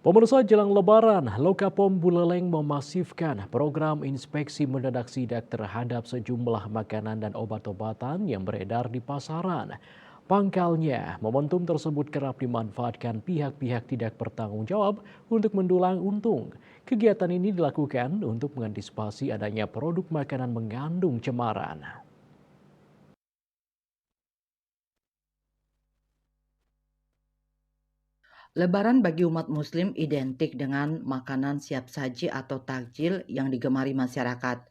Pemirsa jelang Lebaran, Lokapom Buleleng memasifkan program inspeksi mendadak sidak terhadap sejumlah makanan dan obat-obatan yang beredar di pasaran. Pangkalnya, momentum tersebut kerap dimanfaatkan pihak-pihak tidak bertanggung jawab untuk mendulang untung. Kegiatan ini dilakukan untuk mengantisipasi adanya produk makanan mengandung cemaran. Lebaran bagi umat Muslim identik dengan makanan siap saji atau takjil yang digemari masyarakat.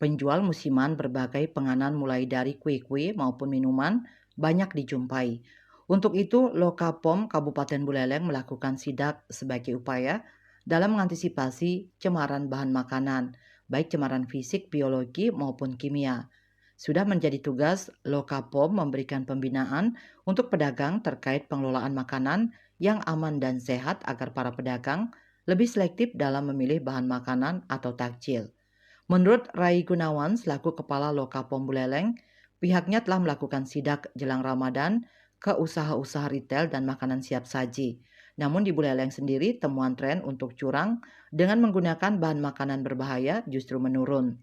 Penjual musiman berbagai penganan mulai dari kue-kue maupun minuman banyak dijumpai. Untuk itu, Lokapom Kabupaten Buleleng melakukan sidak sebagai upaya dalam mengantisipasi cemaran bahan makanan, baik cemaran fisik, biologi maupun kimia. Sudah menjadi tugas Lokapom memberikan pembinaan untuk pedagang terkait pengelolaan makanan yang aman dan sehat agar para pedagang lebih selektif dalam memilih bahan makanan atau takjil. Menurut Rai Gunawan selaku Kepala Lokapom Buleleng, pihaknya telah melakukan sidak jelang Ramadan ke usaha-usaha retail dan makanan siap saji. Namun di Buleleng sendiri temuan tren untuk curang dengan menggunakan bahan makanan berbahaya justru menurun.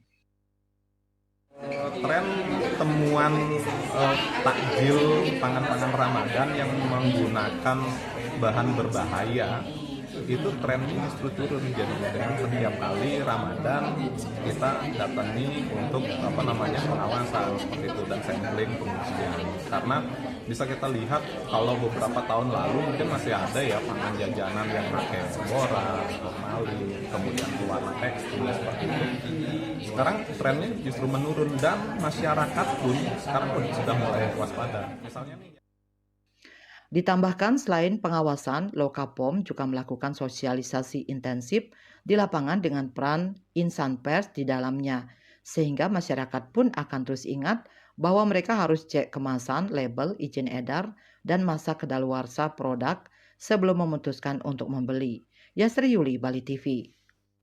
Tren temuan takjil pangan-pangan Ramadan yang menggunakan bahan berbahaya itu trennya justru turun. Jadi dengan setiap kali Ramadan kita datangi untuk pengawasan seperti itu dan sampling pengungsian, karena bisa kita lihat kalau beberapa tahun lalu mungkin masih ada ya pangan jajanan yang pakai borax, formalin, kemudian pewarna tekstil seperti itu. Sekarang trennya justru menurun dan masyarakat pun sekarang sudah mulai waspada. Misalnya nih. Ditambahkan selain pengawasan, Lokapom juga melakukan sosialisasi intensif di lapangan dengan peran insan pers di dalamnya, sehingga masyarakat pun akan terus ingat bahwa mereka harus cek kemasan, label, izin edar, dan masa kedaluarsa produk sebelum memutuskan untuk membeli. Yasri Yuli, Bali TV.